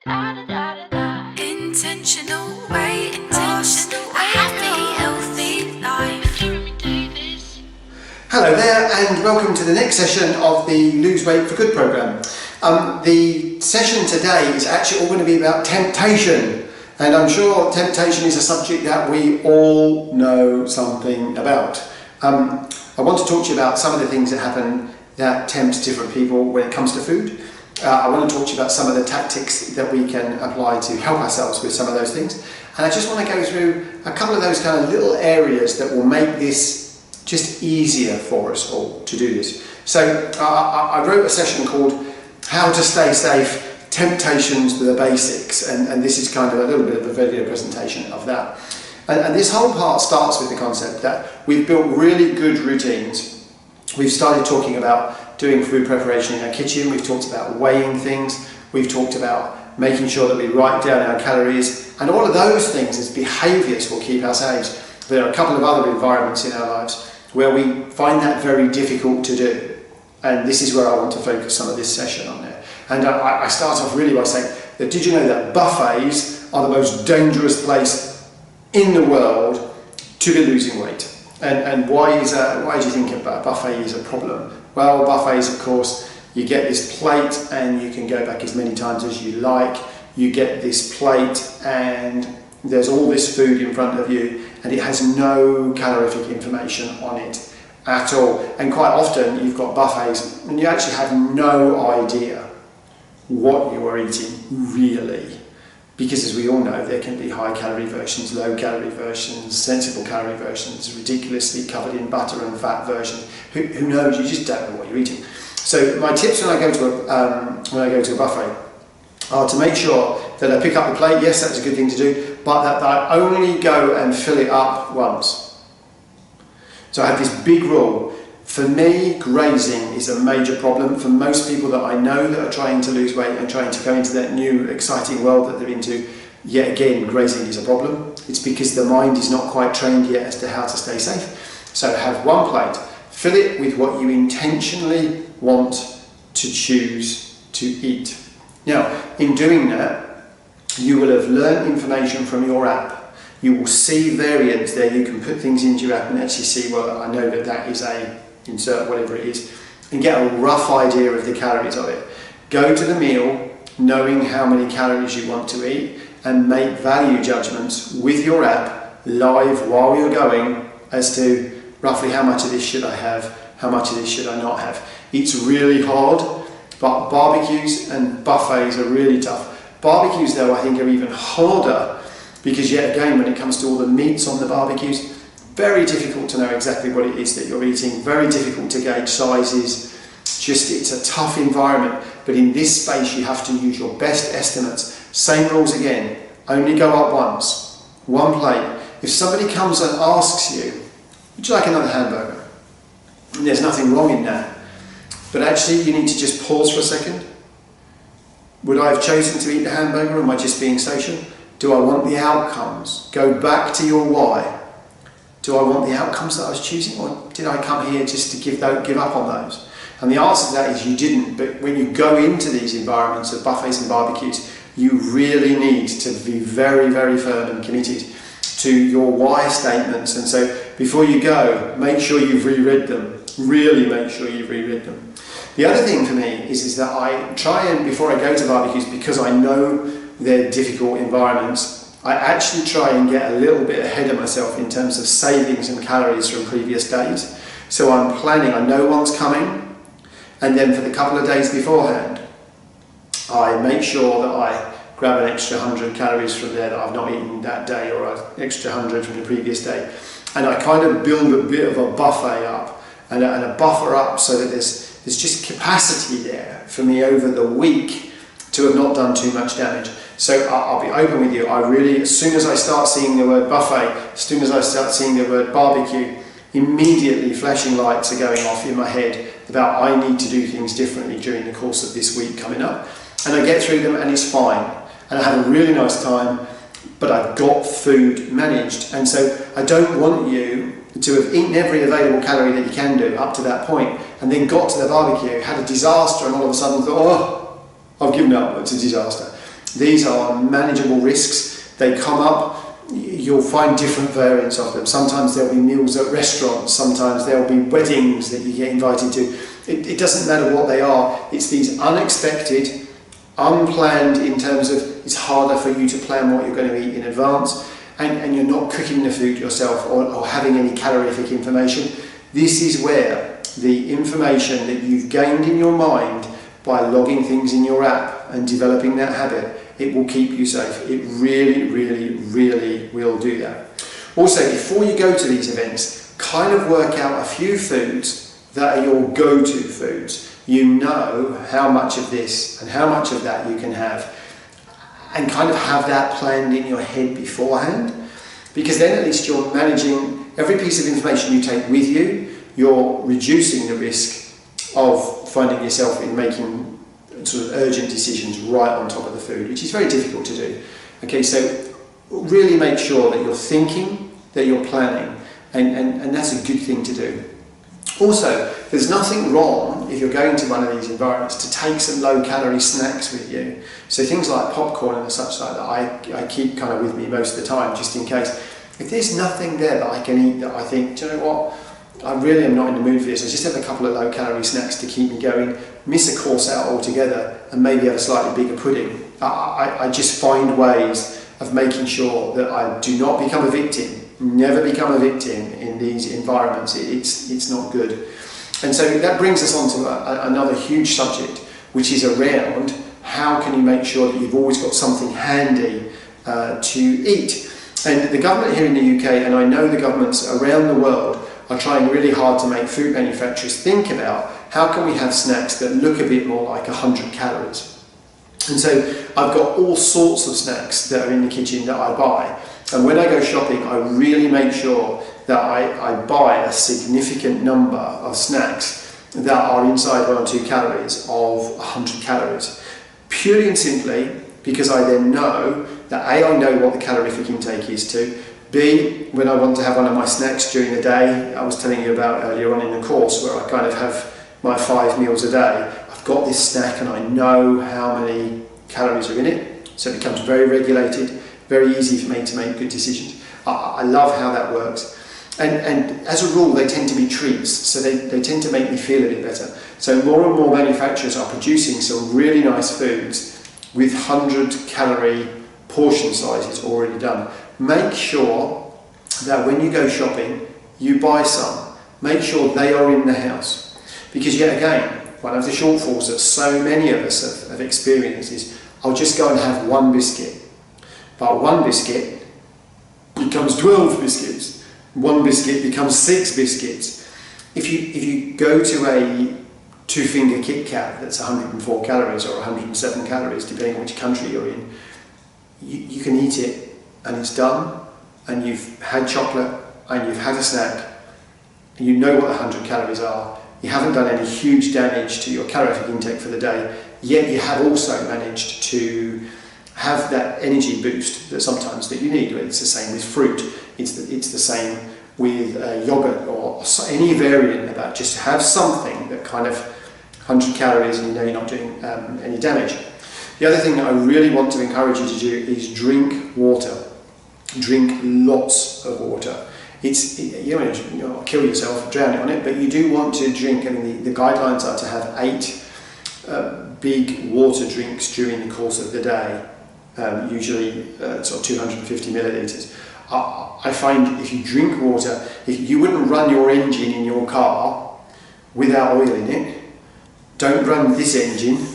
Intentional way, intentional, a happy, healthy life. Hello there, and welcome to the next session of the Lose Weight for Good programme. The session today is actually all going to be about temptation, and I'm sure temptation is a subject that we all know something about. I want to talk to you about some of the things that happen that tempt different people when it comes to food. I want to talk to you about some of the tactics that we can apply to help ourselves with some of those things. And I just want to go through a couple of those kind of little areas that will make this just easier for us all to do this. So I wrote a session called How to Stay Safe, Temptations to the Basics. And this is kind of a little bit of a video presentation of that. And this whole part starts with the concept that we've built really good routines. We've started talking about doing food preparation in our kitchen, we've talked about weighing things, we've talked about making sure that we write down our calories, and all of those things as behaviours will keep us safe. There are a couple of other environments in our lives where we find that very difficult to do, and this is where I want to focus some of this session on there. And I start off really by saying that did you know that buffets are the most dangerous place in the world to be losing weight? And why do you think a buffet is a problem? Well, buffets, of course, you get this plate and you can go back as many times as you like. You get this plate and there's all this food in front of you and it has no calorific information on it at all. And quite often you've got buffets and you actually have no idea what you are eating really. Because as we all know, there can be high calorie versions, low calorie versions, sensible calorie versions, ridiculously covered in butter and fat versions. Who knows? You just don't know what you're eating. So my tips when I go to a buffet are to make sure that I pick up the plate. Yes, that's a good thing to do, but that I only go and fill it up once. So I have this big rule. For me, grazing is a major problem. For most people that I know that are trying to lose weight and trying to go into that new exciting world that they're into, yet again, grazing is a problem. It's because the mind is not quite trained yet as to how to stay safe. So have one plate, fill it with what you intentionally want to choose to eat. Now, in doing that, you will have learned information from your app. You will see variants there. You can put things into your app and actually see, well, I know that that is a insert whatever it is, and get a rough idea of the calories of it. Go to the meal knowing how many calories you want to eat and make value judgments with your app live while you're going as to roughly how much of this should I have, how much of this should I not have. It's really hard, but barbecues and buffets are really tough. Barbecues though I think are even harder because yet again when it comes to all the meats on the barbecues, very difficult to know exactly what it is that you're eating, very difficult to gauge sizes, just it's a tough environment, but in this space you have to use your best estimates. Same rules again, only go up once, one plate. If somebody comes and asks you, would you like another hamburger? And there's nothing wrong in that, but actually you need to just pause for a second. Would I have chosen to eat the hamburger or am I just being social? Do I want the outcomes? Go back to your why. Do I want the outcomes that I was choosing, or did I come here just to give up on those? And the answer to that is you didn't, but when you go into these environments of buffets and barbecues, you really need to be very, very firm and committed to your why statements. And so before you go, make sure you've reread them. Really make sure you've reread them. The other thing for me is that I try and, before I go to barbecues, because I know they're difficult environments, I actually try and get a little bit ahead of myself in terms of saving some calories from previous days. So I'm planning, I know one's coming, and then for the couple of days beforehand, I make sure that I grab an extra 100 calories from there that I've not eaten that day, or an extra 100 from the previous day. And I kind of build a bit of a buffet up, and a buffer up so that there's just capacity there for me over the week to have not done too much damage. So I'll be open with you, I really, as soon as I start seeing the word buffet, as soon as I start seeing the word barbecue, immediately flashing lights are going off in my head about I need to do things differently during the course of this week coming up. And I get through them and it's fine. And I have a really nice time, but I've got food managed. And so I don't want you to have eaten every available calorie that you can do up to that point, and then got to the barbecue, had a disaster, and all of a sudden thought, oh, I've given up, it's a disaster. These are manageable risks. They come up. You'll find different variants of them. Sometimes there'll be meals at restaurants, sometimes there'll be weddings that you get invited to. It doesn't matter what they are, it's these unexpected, unplanned in terms of it's harder for you to plan what you're going to eat in advance, and you're not cooking the food yourself or having any calorific information. This is where the information that you've gained in your mind by logging things in your app and developing that habit, it will keep you safe. It really, really, really will do that. Also, before you go to these events, kind of work out a few foods that are your go-to foods. You know how much of this and how much of that you can have, and kind of have that planned in your head beforehand, because then at least you're managing every piece of information you take with you. You're reducing the risk of finding yourself in making sort of urgent decisions right on top of the food, which is very difficult to do. Okay, so really make sure that you're thinking, that you're planning, and that's a good thing to do. Also, there's nothing wrong if you're going to one of these environments to take some low-calorie snacks with you. So things like popcorn and such like that, I keep kind of with me most of the time, just in case. If there's nothing there that I can eat that I think, do you know what, I really am not in the mood for this, I just have a couple of low-calorie snacks to keep me going, miss a course out altogether, and maybe have a slightly bigger pudding. I just find ways of making sure that I do not become a victim. Never become a victim in these environments. It's not good. And so that brings us on to another huge subject, which is around how can you make sure that you've always got something handy to eat. And the government here in the UK, and I know the governments around the world, are trying really hard to make food manufacturers think about how can we have snacks that look a bit more like 100 calories. And so I've got all sorts of snacks that are in the kitchen that I buy. And when I go shopping, I really make sure that I buy a significant number of snacks that are inside 1 or 2 calories of 100 calories. Purely and simply because I then know that A, I know what the calorific intake is to, B, when I want to have one of my snacks during the day, I was telling you about earlier on in the course where I kind of have my 5 meals a day, I've got this snack and I know how many calories are in it, so it becomes very regulated, very easy for me to make good decisions. I love how that works. And as a rule, they tend to be treats, so they tend to make me feel a bit better. So more and more manufacturers are producing some really nice foods with 100 calorie portion sizes already done. Make sure that when you go shopping, you buy some. Make sure they are in the house. Because yet again, one of the shortfalls that so many of us have experienced is, I'll just go and have 1 biscuit. But 1 biscuit becomes 12 biscuits. 1 biscuit becomes 6 biscuits. If you go to a 2-finger Kit Kat that's 104 calories or 107 calories, depending on which country you're in, you can eat it and it's done, and you've had chocolate and you've had a snack, and you know what the 100 calories are. You haven't done any huge damage to your calorific intake for the day, yet you have also managed to have that energy boost that sometimes that you need. It's the same with fruit, it's the same with yogurt or any variant of that. Just have something that kind of 100 calories and you know you're not doing any damage. The other thing that I really want to encourage you to do is drink water. Drink lots of water. You don't want to kill yourself drowning on it, but you do want to drink. I mean, the guidelines are to have 8 big water drinks during the course of the day, usually sort of 250 millilitres. I find if you drink water, if you wouldn't run your engine in your car without oil in it, don't run this engine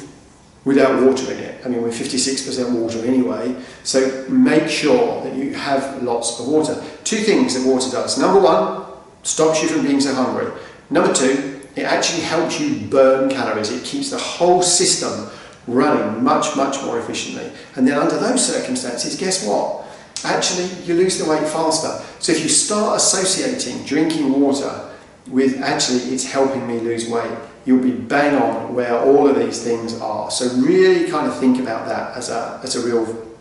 without water in it. I mean, we're 56% water anyway, so make sure that you have lots of water. 2 things that water does. Number 1, stops you from being so hungry. Number 2, it actually helps you burn calories. It keeps the whole system running much, much more efficiently. And then under those circumstances, guess what? Actually, you lose the weight faster. So if you start associating drinking water with actually it's helping me lose weight, you'll be bang on where all of these things are. So really kind of think about that as a real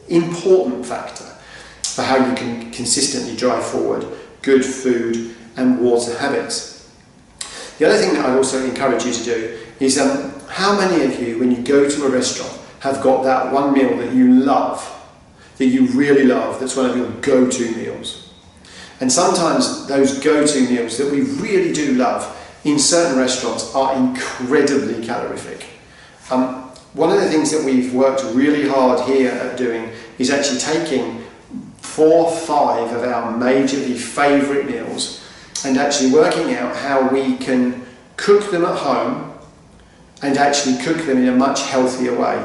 important factor for how you can consistently drive forward good food and water habits. The other thing that I'd also encourage you to do is how many of you, when you go to a restaurant, have got that one meal that you love, that you really love, that's one of your go-to meals. And sometimes those go-to meals that we really do love in certain restaurants are incredibly calorific. One of the things that we've worked really hard here at doing is actually taking 4 or 5 of our majorly favourite meals and actually working out how we can cook them at home and actually cook them in a much healthier way.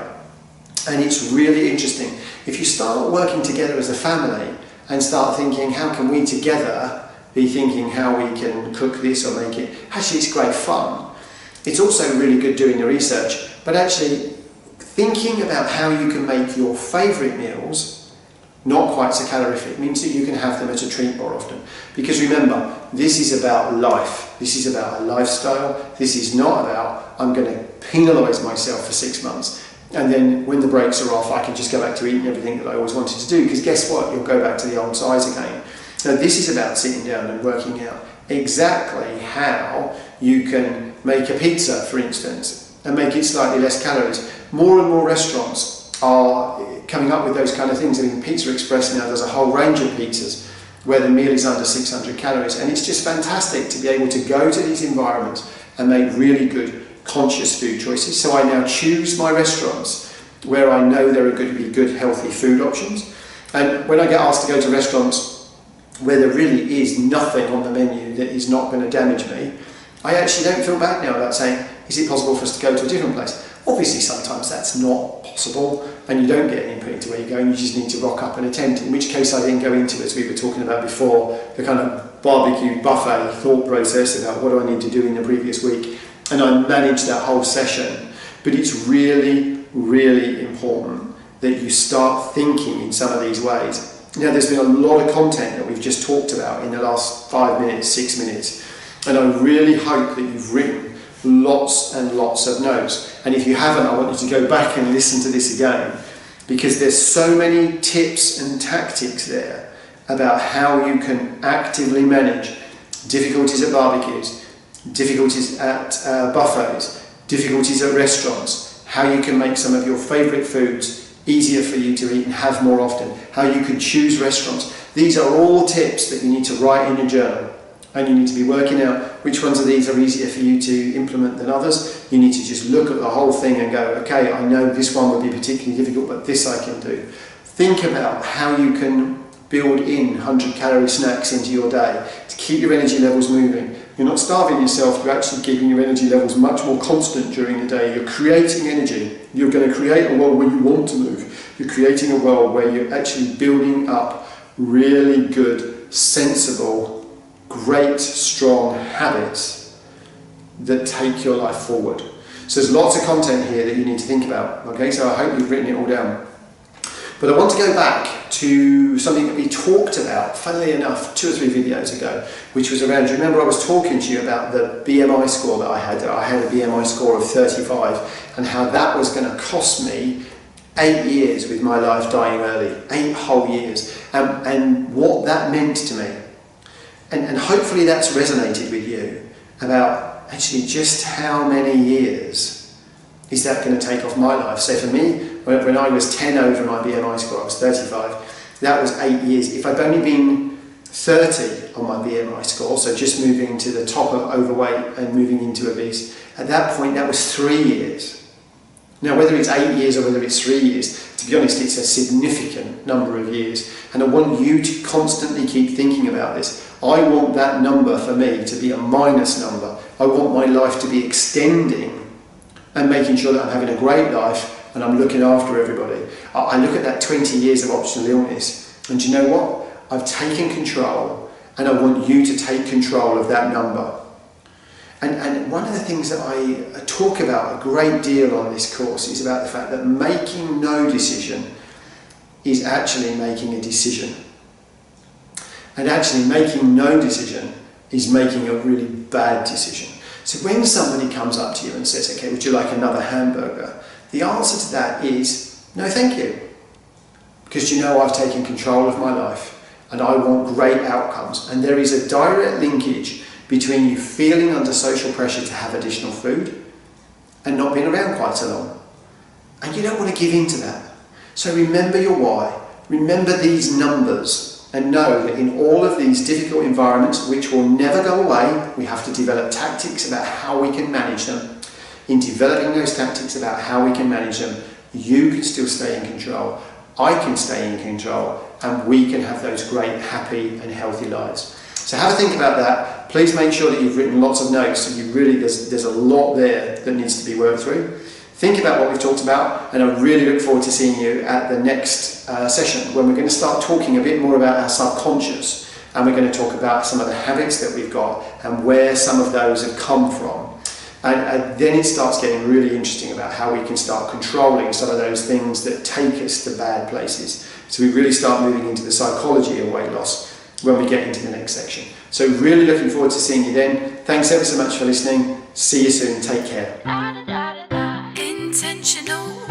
And it's really interesting. If you start working together as a family and start thinking, how can we together be thinking how we can cook this or make it, actually it's great fun. It's also really good doing the research, but actually thinking about how you can make your favourite meals not quite so calorific means that you can have them as a treat more often. Because remember, this is about life. This is about a lifestyle. This is not about, I'm going to penalise myself for 6 months. And then when the brakes are off, I can just go back to eating everything that I always wanted to do. Because guess what? You'll go back to the old size again. So this is about sitting down and working out exactly how you can make a pizza, for instance, and make it slightly less calories. More and more restaurants are coming up with those kind of things. I mean, Pizza Express now does a whole range of pizzas where the meal is under 600 calories. And it's just fantastic to be able to go to these environments and make really good conscious food choices. So I now choose my restaurants where I know there are going to be good healthy food options. And when I get asked to go to restaurants where there really is nothing on the menu that is not going to damage me, I actually don't feel bad now about saying, is it possible for us to go to a different place? Obviously sometimes that's not possible and you don't get an input into where you're going, you just need to rock up and attend, in which case I then go into, as we were talking about before, the kind of barbecue buffet thought process about what do I need to do in the previous week, and I manage that whole session. But it's really, really important that you start thinking in some of these ways. Now there's been a lot of content that we've just talked about in the last 5 minutes, 6 minutes, and I really hope that you've written lots and lots of notes. And if you haven't, I want you to go back and listen to this again, because there's so many tips and tactics there about how you can actively manage difficulties at barbecues, difficulties at buffets, difficulties at restaurants, how you can make some of your favourite foods easier for you to eat and have more often, how you can choose restaurants. These are all tips that you need to write in your journal. And you need to be working out which ones of these are easier for you to implement than others. You need to just look at the whole thing and go, okay, I know this one would be particularly difficult, but this I can do. Think about how you can build in 100-calorie snacks into your day to keep your energy levels moving. You're not starving yourself, you're actually keeping your energy levels much more constant during the day. You're creating energy. You're going to create a world where you want to move. You're creating a world where you're actually building up really good, sensible, great, strong habits that take your life forward. So there's lots of content here that you need to think about. Okay, so I hope you've written it all down. But I want to go back to something that we talked about, funnily enough, 2 or 3 videos ago, which was around, do you remember I was talking to you about the BMI score that I had? I had a BMI score of 35 and how that was going to cost me 8 years with my life dying early, 8 whole years, and what that meant to me. And hopefully that's resonated with you about actually just how many years is that going to take off my life. So for me, when I was 10 over my BMI score, I was 35, that was 8 years. If I'd only been 30 on my BMI score, so just moving to the top of overweight and moving into obese, at that point that was 3 years. Now whether it's 8 years or whether it's 3 years, to be honest, it's a significant number of years. And I want you to constantly keep thinking about this. I want that number for me to be a minus number. I want my life to be extending and making sure that I'm having a great life and I'm looking after everybody. I look at that 20 years of optional illness and do you know what? I've taken control and I want you to take control of that number. And one of the things that I talk about a great deal on this course is about the fact that making no decision is actually making a decision. And actually making no decision is making a really bad decision. So when somebody comes up to you and says, okay, would you like another hamburger? The answer to that is, no thank you. Because you know I've taken control of my life and I want great outcomes. And there is a direct linkage between you feeling under social pressure to have additional food and not being around quite so long. and you don't want to give in to that. So remember your why, remember these numbers, and know that in all of these difficult environments, which will never go away, we have to develop tactics about how we can manage them. In developing those tactics about how we can manage them, you can still stay in control, I can stay in control, and we can have those great, happy and healthy lives. So have a think about that. Please make sure that you've written lots of notes. There's a lot there that needs to be worked through. Think about what we've talked about, and I really look forward to seeing you at the next session, when we're going to start talking a bit more about our subconscious, and we're going to talk about some of the habits that we've got and where some of those have come from. And then it starts getting really interesting about how we can start controlling some of those things that take us to bad places. So we really start moving into the psychology of weight loss when we get into the next section. So really looking forward to seeing you then. Thanks ever so much for listening. See you soon. Take care. Intentional